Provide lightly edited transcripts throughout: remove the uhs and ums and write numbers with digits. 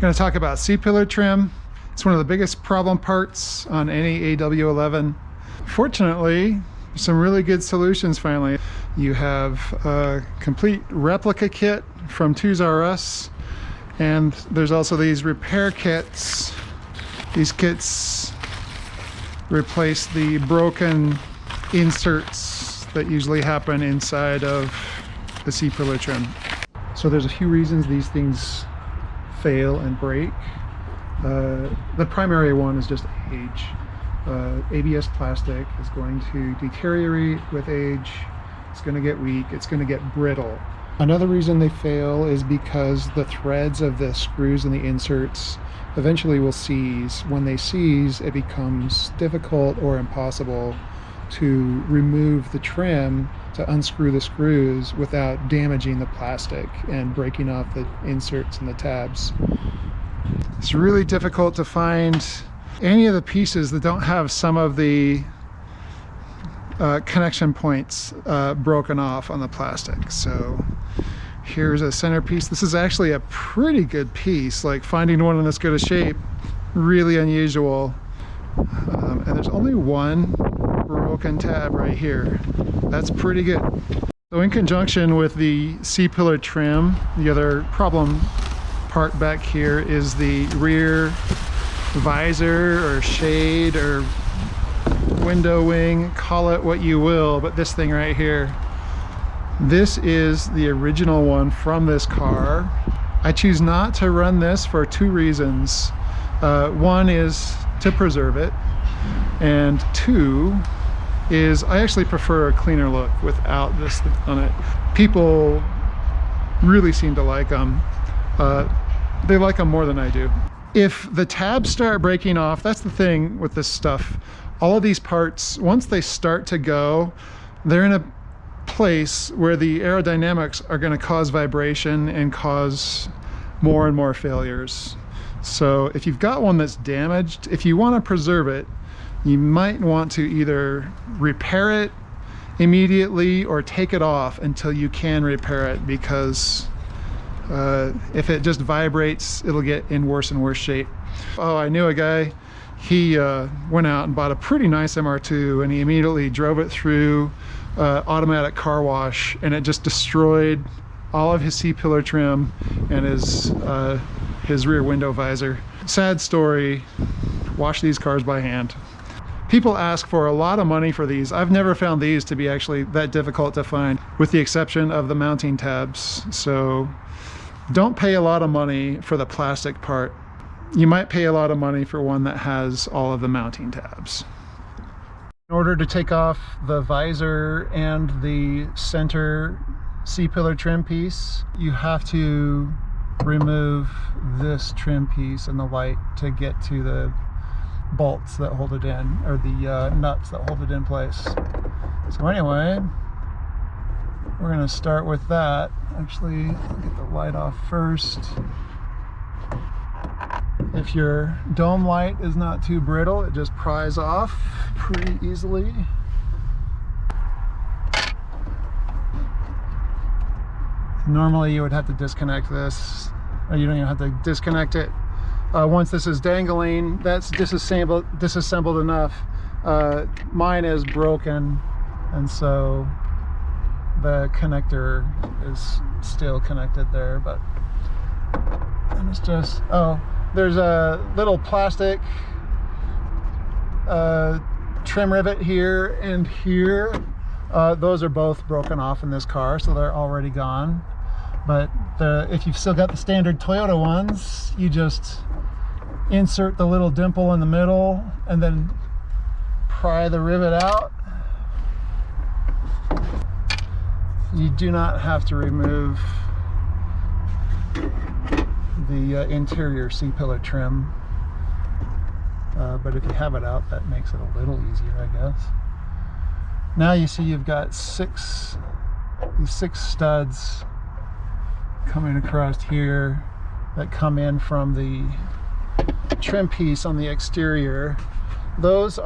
going to talk about C-pillar trim. It's one of the biggest problem parts on any AW11. Fortunately, some really good solutions finally. You have a complete replica kit from Tools R Us, and there's also these repair kits. These kits replace the broken inserts that usually happen inside of the C-pillar trim. So there's a few reasons these things fail and break. The primary one is just age. ABS plastic is going to deteriorate with age. It's going to get weak. It's going to get brittle. Another reason they fail is because the threads of the screws and the inserts eventually will seize. When they seize, it becomes difficult or impossible to remove the trim, to unscrew the screws without damaging the plastic and breaking off the inserts and the tabs. It's really difficult to find any of the pieces that don't have some of the connection points broken off on the plastic. So here's a centerpiece. This is actually a pretty good piece. Like, finding one in this good a shape, really unusual. And there's only one broken tab right here. That's pretty good. So in conjunction with the C-pillar trim, the other problem part back here is the rear visor or shade or window wing, call it what you will, but this thing right here, this is the original one from this car. I choose not to run this for two reasons. One is to preserve it, and two is I actually prefer a cleaner look without this on it. People really seem to like them. They like them more than I do. If the tabs start breaking off, that's the thing with this stuff. All of these parts, once they start to go, they're in a place where the aerodynamics are going to cause vibration and cause more and more failures. So if you've got one that's damaged, if you want to preserve it, you might want to either repair it immediately or take it off until you can repair it, because if it just vibrates, it'll get in worse and worse shape. Oh, I knew a guy. He went out and bought a pretty nice MR2, and he immediately drove it through automatic car wash, and it just destroyed all of his C-pillar trim and his rear window visor. Sad story. Wash these cars by hand. People ask for a lot of money for these. I've never found these to be actually that difficult to find, with the exception of the mounting tabs. So don't pay a lot of money for the plastic part. You might pay a lot of money for one that has all of the mounting tabs. In order to take off the visor and the center C-pillar trim piece, you have to remove this trim piece and the light to get to the bolts that hold it in, or the nuts that hold it in place. So anyway, we're going to start with that. Actually, I'll get the light off first. If your dome light is not too brittle, it just pries off pretty easily. Normally you would have to disconnect this, or you don't even have to disconnect it. Once this is dangling, that's disassembled enough. Mine is broken, and so the connector is still connected there, but and it's just, oh, there's a little plastic trim rivet here and here. Those are both broken off in this car, so they're already gone. But if you've still got the standard Toyota ones, you just insert the little dimple in the middle and then pry the rivet out. You do not have to remove the interior C-pillar trim, but if you have it out, that makes it a little easier, I guess. Now you see you've got these six studs coming across here that come in from the trim piece on the exterior. Those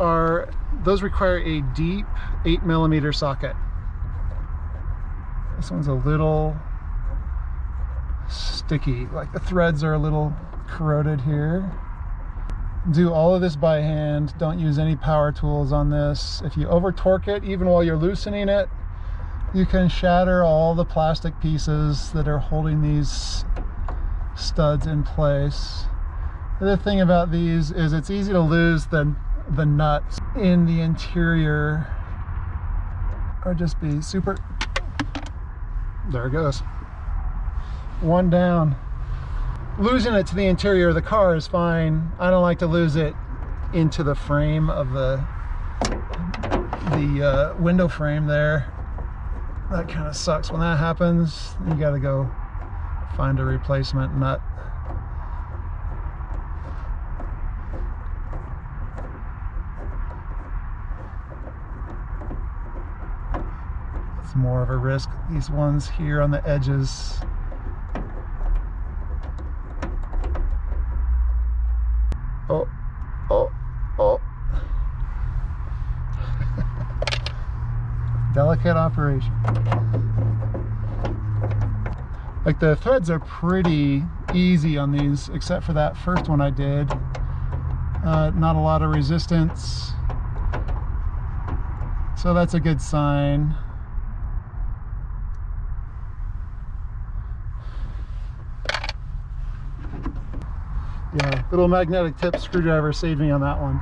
require a deep 8mm socket. This one's a little sticky, like the threads are a little corroded here. Do all of this by hand. Don't use any power tools on this. If you over torque it, even while you're loosening it, you can shatter all the plastic pieces that are holding these studs in place. The other thing about these is it's easy to lose the nuts in the interior, or just be super, there it goes, one down. Losing it to the interior of the car is fine. I don't like to lose it into the frame of the window frame there. That kind of sucks when that happens. You got to go find a replacement nut. It's more of a risk. These ones here on the edges. Oh, oh, oh. Delicate operation. Like, the threads are pretty easy on these, except for that first one I did. Not a lot of resistance. So that's a good sign. Yeah, little magnetic tip screwdriver saved me on that one.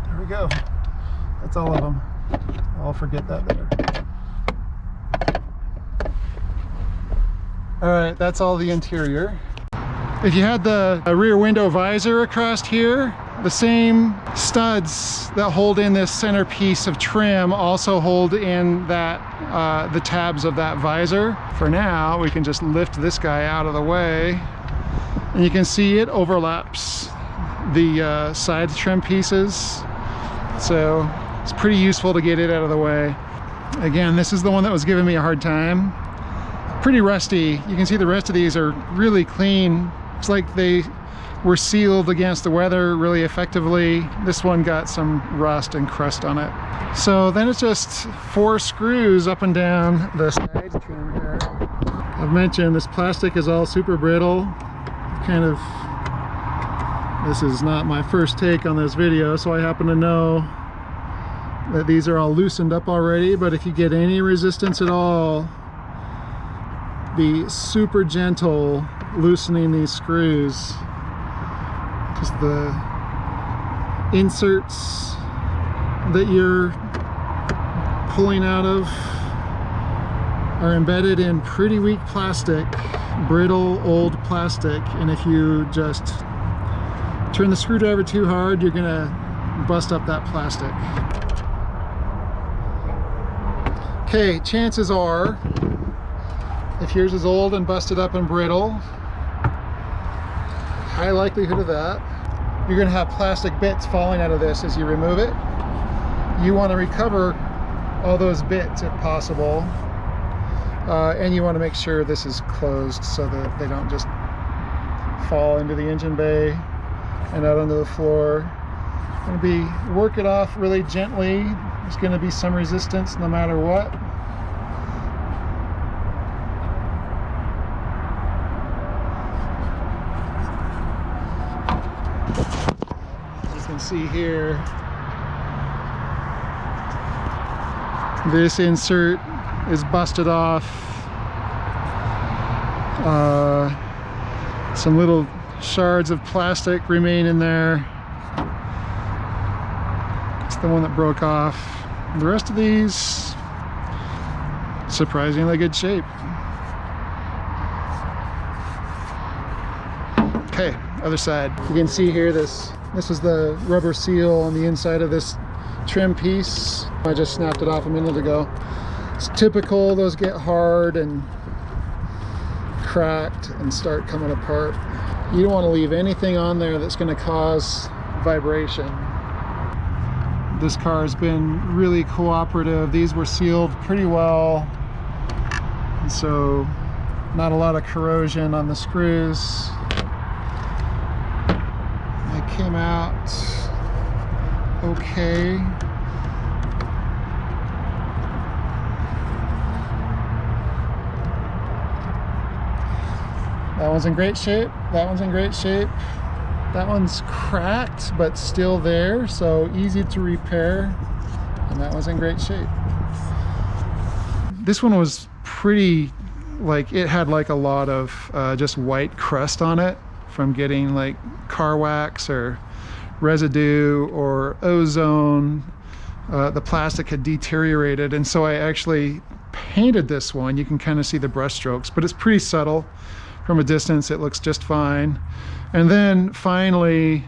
There we go. That's all of them. I'll forget that later. All right, that's all the interior. If you had the rear window visor across here, the same studs that hold in this center piece of trim also hold in that the tabs of that visor. For now, we can just lift this guy out of the way, and you can see it overlaps the side trim pieces. So it's pretty useful to get it out of the way. Again, this is the one that was giving me a hard time. Pretty rusty. You can see the rest of these are really clean. It's like they were sealed against the weather really effectively. This one got some rust and crust on it. So then it's just 4 screws up and down the side trim here. I've mentioned this plastic is all super brittle. This is not my first take on this video, so I happen to know that these are all loosened up already, but if you get any resistance at all, be super gentle loosening these screws, because the inserts that you're pulling out of are embedded in pretty weak plastic, brittle old plastic, and if you just turn the screwdriver too hard, you're gonna bust up that plastic. Okay, chances are, if yours is old and busted up and brittle, high likelihood of that, you're going to have plastic bits falling out of this as you remove it. You want to recover all those bits if possible, and you want to make sure this is closed so that they don't just fall into the engine bay and out onto the floor. Going to be work it off really gently. There's going to be some resistance no matter what. See here, this insert is busted off. Some little shards of plastic remain in there. It's the one that broke off. The rest of these, surprisingly good shape. Okay, other side. You can see here this is the rubber seal on the inside of this trim piece. I just snapped it off a minute ago. It's typical, those get hard and cracked and start coming apart. You don't want to leave anything on there that's going to cause vibration. This car has been really cooperative. These were sealed pretty well, and so not a lot of corrosion on the screws. Came out okay. That one's in great shape. That one's in great shape. That one's cracked, but still there, so easy to repair. And that one's in great shape. This one was pretty, like, it had like a lot of just white crust on it from getting like car wax or residue or ozone. The plastic had deteriorated, and so I actually painted this one. You can kind of see the brush strokes, but it's pretty subtle. From a distance it looks just fine. And then finally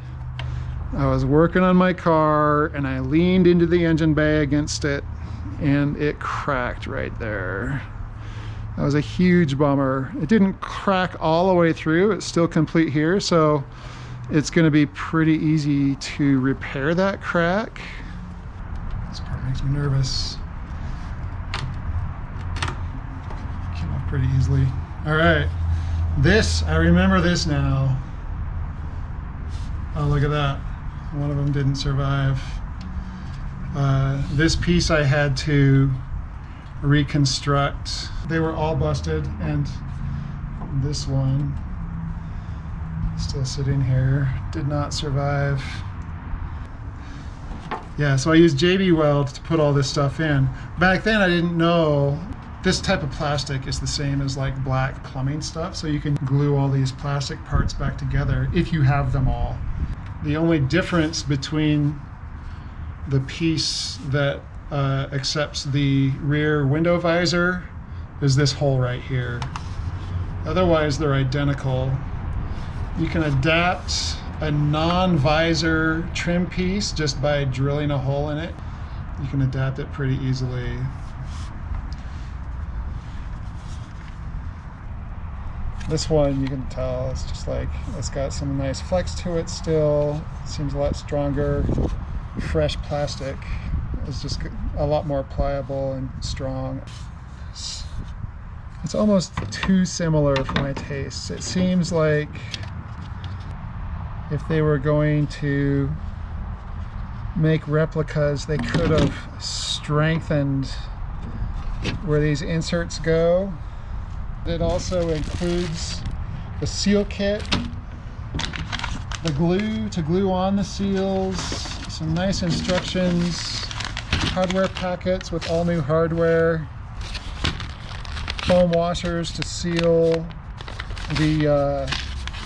I was working on my car and I leaned into the engine bay against it and it cracked right there. That was a huge bummer. It didn't crack all the way through, it's still complete here, so it's going to be pretty easy to repair that crack. This part makes me nervous. Came off pretty easily. All right, this, I remember this now. Oh, look at that. One of them didn't survive. This piece I had to reconstruct. They were all busted, and this one, still sitting here, did not survive. Yeah, so I used JB Weld to put all this stuff in. Back then I didn't know this type of plastic is the same as like black plumbing stuff, so you can glue all these plastic parts back together if you have them all. The only difference between the piece that accepts the rear window visor is this hole right here. Otherwise they're identical. You can adapt a non-visor trim piece just by drilling a hole in it. You can adapt it pretty easily. This one, you can tell, it's just like, it's got some nice flex to it still. It seems a lot stronger. Fresh plastic is just a lot more pliable and strong. It's almost too similar for my tastes. It seems like if they were going to make replicas, they could have strengthened where these inserts go. It also includes the seal kit, the glue to glue on the seals, some nice instructions, hardware packets with all new hardware, foam washers to seal the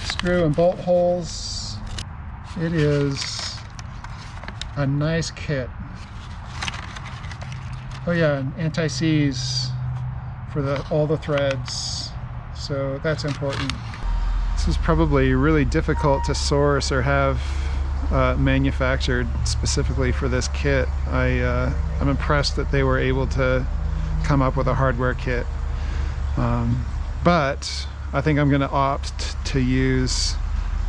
screw and bolt holes. It is a nice kit. Oh yeah, anti-seize for all the threads, so that's important. This is probably really difficult to source or have manufactured specifically for this kit. I'm impressed that they were able to come up with a hardware kit, but I think I'm going to opt to use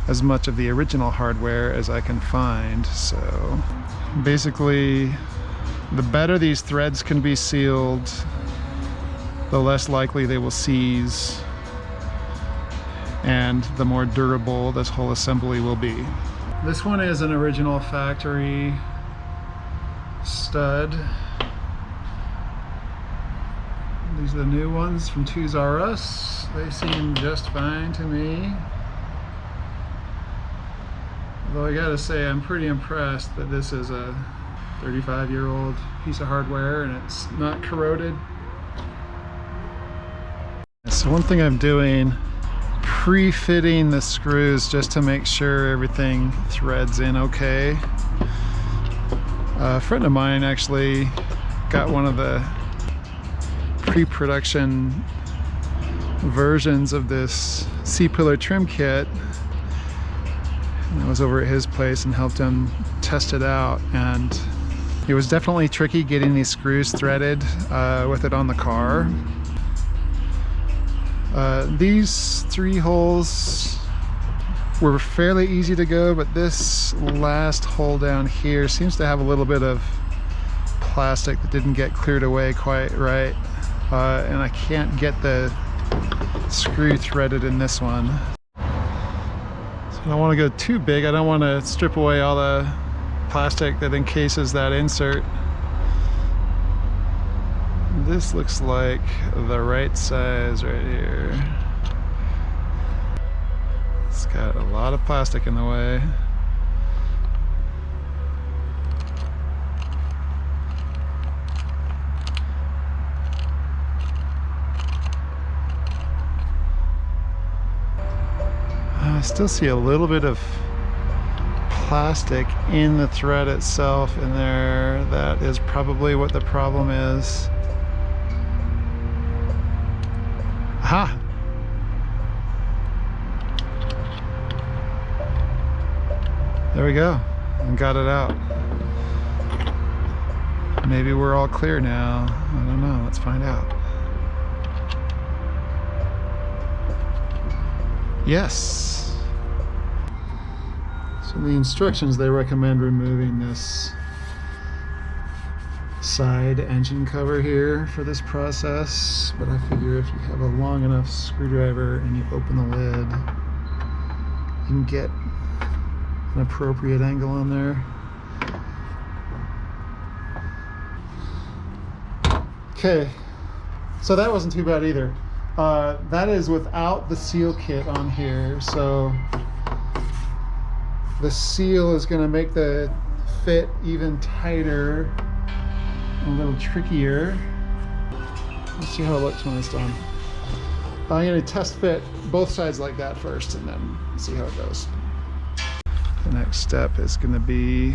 as much of the original hardware as I can find. So basically, the better these threads can be sealed, the less likely they will seize, and the more durable this whole assembly will be. This one is an original factory stud. These are the new ones from Toys R Us. They seem just fine to me. Although I gotta say, I'm pretty impressed that this is a 35-year-old piece of hardware and it's not corroded. So one thing I'm doing, pre-fitting the screws just to make sure everything threads in okay. A friend of mine actually got one of the pre-production versions of this C-pillar trim kit. And I was over at his place and helped him test it out, and it was definitely tricky getting these screws threaded with it on the car. These 3 holes were fairly easy to go, but this last hole down here seems to have a little bit of plastic that didn't get cleared away quite right, and I can't get the screw threaded in this one. So I don't want to go too big. I don't want to strip away all the plastic that encases that insert. This looks like the right size right here. Got a lot of plastic in the way. I still see a little bit of plastic in the thread itself in there. That is probably what the problem is. Aha! There we go. And got it out. Maybe we're all clear now. I don't know. Let's find out. Yes. So the instructions, they recommend removing this side engine cover here for this process, but I figure if you have a long enough screwdriver and you open the lid, you can get an appropriate angle on there. Okay, so that wasn't too bad either. That is without the seal kit on here, so the seal is going to make the fit even tighter, a little trickier. Let's see how it looks when it's done. I'm going to test fit both sides like that first and then see how it goes. The next step is going to be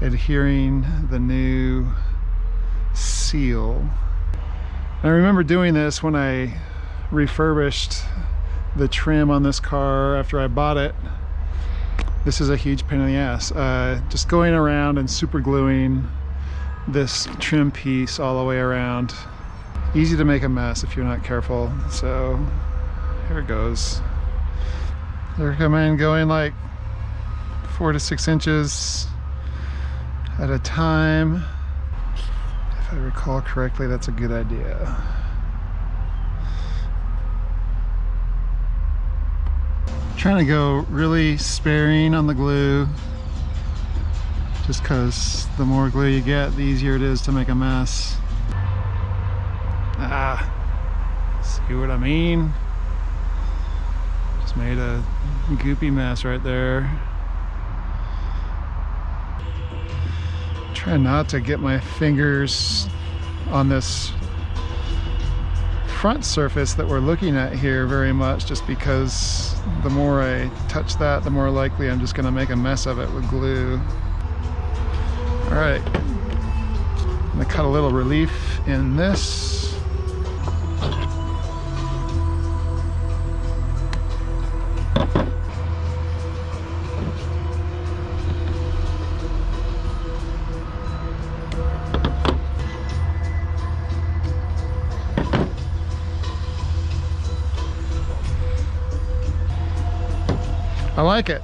adhering the new seal. I remember doing this when I refurbished the trim on this car after I bought it. This is a huge pain in the ass. Just going around and super gluing this trim piece all the way around. Easy to make a mess if you're not careful. So here it goes. I recommend going like 4 to 6 inches at a time. If I recall correctly, that's a good idea. Trying to go really sparing on the glue, just because the more glue you get, the easier it is to make a mess. See what I mean? Just made a goopy mess right there. Try not to get my fingers on this front surface that we're looking at here very much, just because the more I touch that, the more likely I'm just going to make a mess of it with glue. Alright, I'm going to cut a little relief in this. I like it.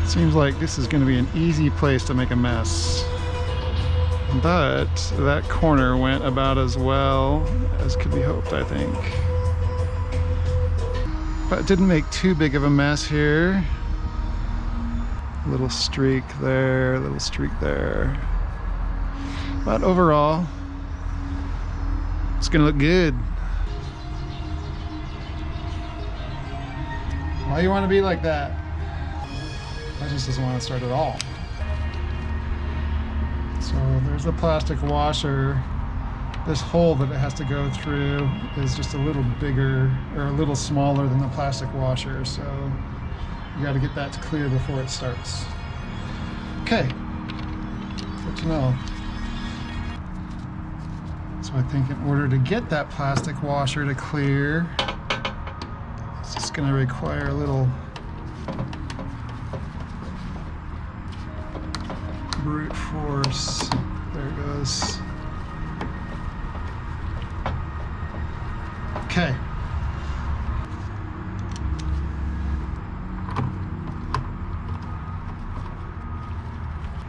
Seems like this is going to be an easy place to make a mess. But that corner went about as well as could be hoped, I think. But it didn't make too big of a mess here. Little streak there, little streak there. But overall, it's gonna look good. Why you wanna be like that? That just doesn't want to start at all. So there's the plastic washer. This hole that it has to go through is just a little bigger, or a little smaller than the plastic washer, so you got to get that clear before it starts. Okay, good to know. So I think in order to get that plastic washer to clear, it's just going to require a little brute force. There it goes. Okay.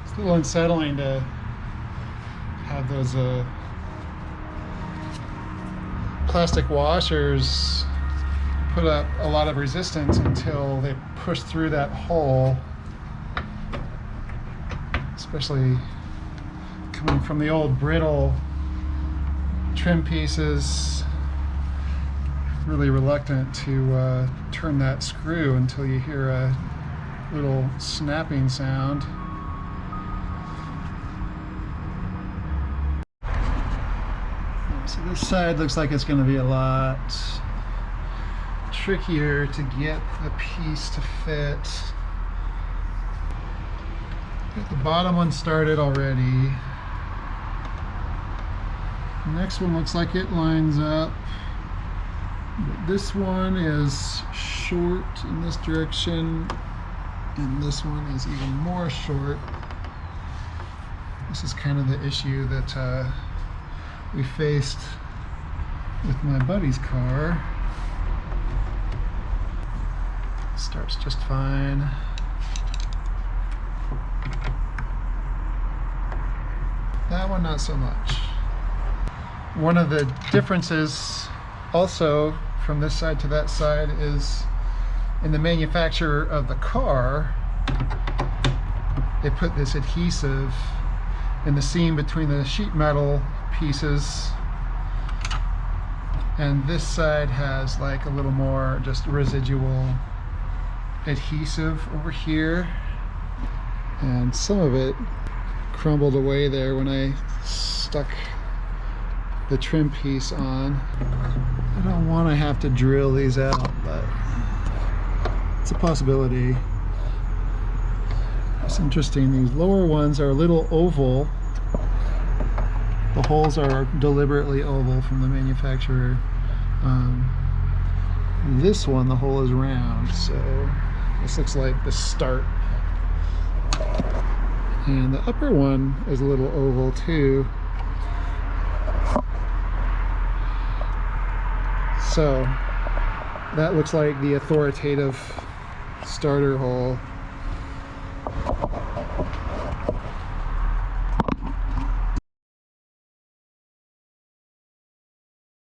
A little unsettling to have those plastic washers put up a lot of resistance until they push through that hole, especially coming from the old Brittle trim pieces. Really reluctant to turn that screw until you hear a little snapping sound. So this side looks like it's going to be a lot trickier to get the piece to fit. Got the bottom one started already. The next one looks like it lines up. But this one is short in this direction, and this one is even more short. This is kind of the issue that we faced with my buddy's car. Starts just fine. That one not so much. One of the differences also from this side to that side is in the manufacture of the car, they put this adhesive in the seam between the sheet metal pieces, and this side has like a little more just residual adhesive over here, and some of it crumbled away there when I stuck the trim piece on. I don't want to have to drill these out, but it's a possibility. It's interesting, these lower ones are a little oval. The holes are deliberately oval from the manufacturer. This one, the hole is round, so this looks like the start. And the upper one is a little oval too. So that looks like the authoritative starter hole.